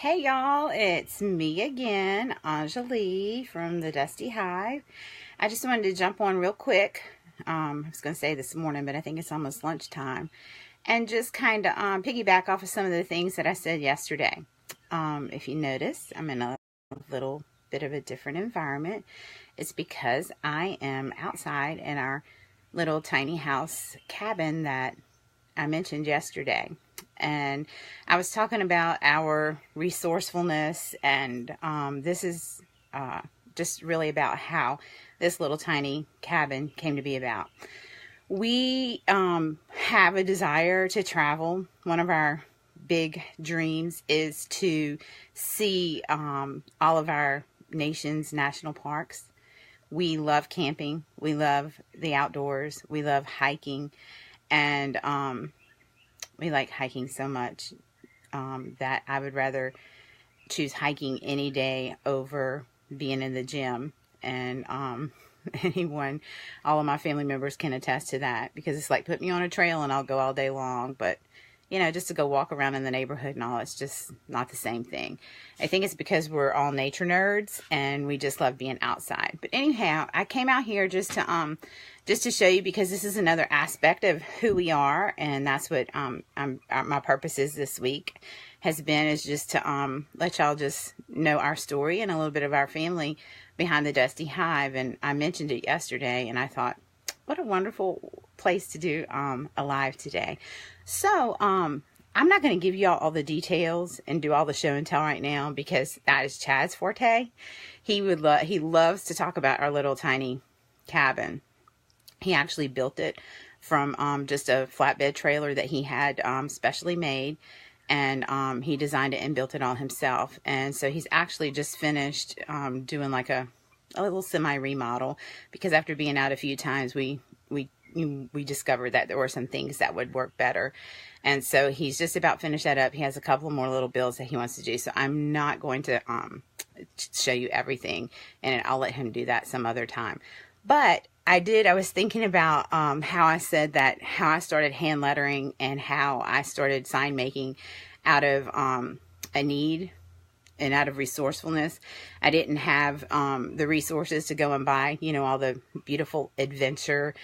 Hey y'all, it's me again, Anjali from the Dusty Hive. I just wanted to jump on real quick. I was going to say this morning, but I think it's almost lunchtime. And just kind of piggyback off of some of the things that I said yesterday. If you notice, I'm in a little bit of a different environment. It's because I am outside in our little tiny house cabin that I mentioned yesterday. And I was talking about our resourcefulness, and this is just really about how this little tiny cabin came to be about. We have a desire to travel. One of our big dreams is to see all of our nation's national parks. We love camping. We love the outdoors. We love hiking. And we like hiking so much that I would rather choose hiking any day over being in the gym. And all of my family members can attest to that, because it's like, put me on a trail and I'll go all day long. But, you know, just to go walk around in the neighborhood and all, it's just not the same thing. I think it's because we're all nature nerds and we just love being outside. But anyhow, I came out here just to show you, because this is another aspect of who we are, and that's what my purpose is this week is just to let y'all just know our story and a little bit of our family behind the Dusty Hive. And I mentioned it yesterday, and I thought, what a wonderful place to do a live today. So I'm not going to give y'all all the details and do all the show and tell right now, because that is Chad's forte. He loves to talk about our little tiny cabin. He actually built it from just a flatbed trailer that he had specially made, and he designed it and built it all himself. And so he's actually just finished doing like a little semi-remodel, because after being out a few times, we discovered that there were some things that would work better. And so he's just about finished that up. He has a couple more little builds that he wants to do. So I'm not going to show you everything, and I'll let him do that some other time. But I was thinking about how I said that, how I started hand lettering and how I started sign making out of a need and out of resourcefulness. I didn't have the resources to go and buy, all the beautiful adventure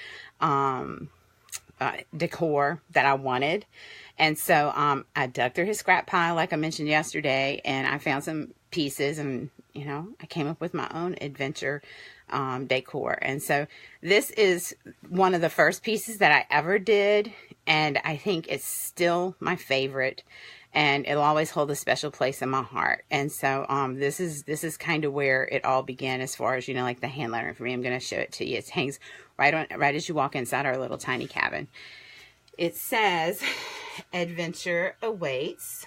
decor that I wanted. And so I dug through his scrap pile, like I mentioned yesterday, and I found some pieces, and I came up with my own adventure decor. And so this is one of the first pieces that I ever did, and I think it's still my favorite, and it'll always hold a special place in my heart. And so this is kind of where it all began, as far as like the hand lettering for me. I'm going to show it to you. It hangs right as you walk inside our little tiny cabin. It says adventure awaits,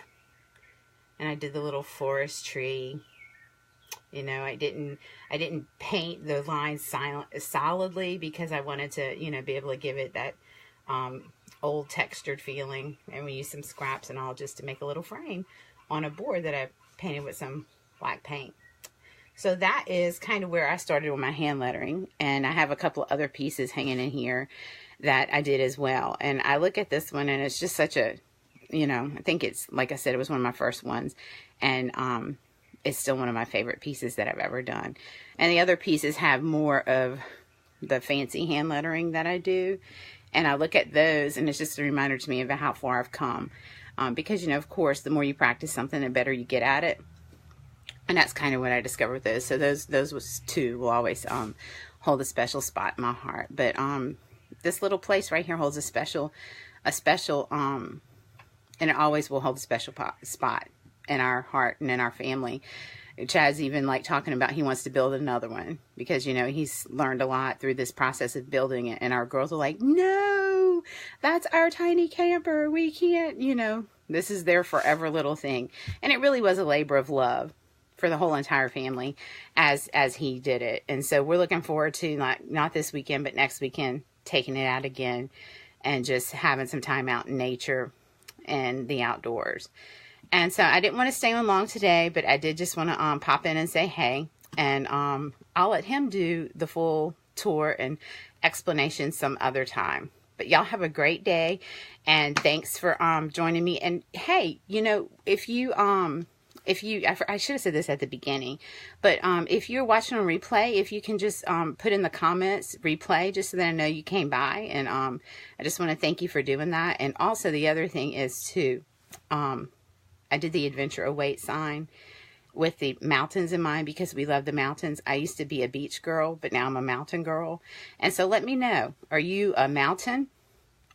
and I did the little forest tree. I didn't paint the lines solidly, because I wanted to, be able to give it that old textured feeling. And we used some scraps and all just to make a little frame on a board that I painted with some black paint. So that is kind of where I started with my hand lettering. And I have a couple of other pieces hanging in here that I did as well. And I look at this one, and it's just such a, I think it's, like I said, it was one of my first ones. And it's still one of my favorite pieces that I've ever done. And the other pieces have more of the fancy hand lettering that I do. And I look at those, and it's just a reminder to me about how far I've come. Because, of course, the more you practice something, the better you get at it. And that's kind of what I discovered with those. So those was two will always hold a special spot in my heart. But this little place right here holds a special, and it always will hold a special spot in our heart and in our family. Chad's even like talking about he wants to build another one, because he's learned a lot through this process of building it, and our girls are like, no, that's our tiny camper, we can't, this is their forever little thing. And it really was a labor of love for the whole entire family as he did it. And so we're looking forward to, not this weekend, but next weekend, taking it out again and just having some time out in nature and the outdoors. And so I didn't want to stay on long today, but I did just want to pop in and say hey. And I'll let him do the full tour and explanation some other time. But y'all have a great day, and thanks for joining me. And hey, if if you, I should have said this at the beginning, but if you're watching on replay, if you can just put in the comments replay, just so that I know you came by. And I just want to thank you for doing that. And also the other thing is too, I did the Adventure Awaits sign with the mountains in mind, because we love the mountains. I used to be a beach girl, but now I'm a mountain girl. And so let me know, are you a mountain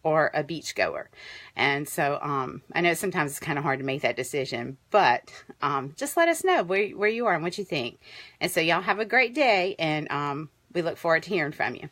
or a beach goer? And so I know sometimes it's kind of hard to make that decision, but just let us know where you are and what you think. And so y'all have a great day, and we look forward to hearing from you.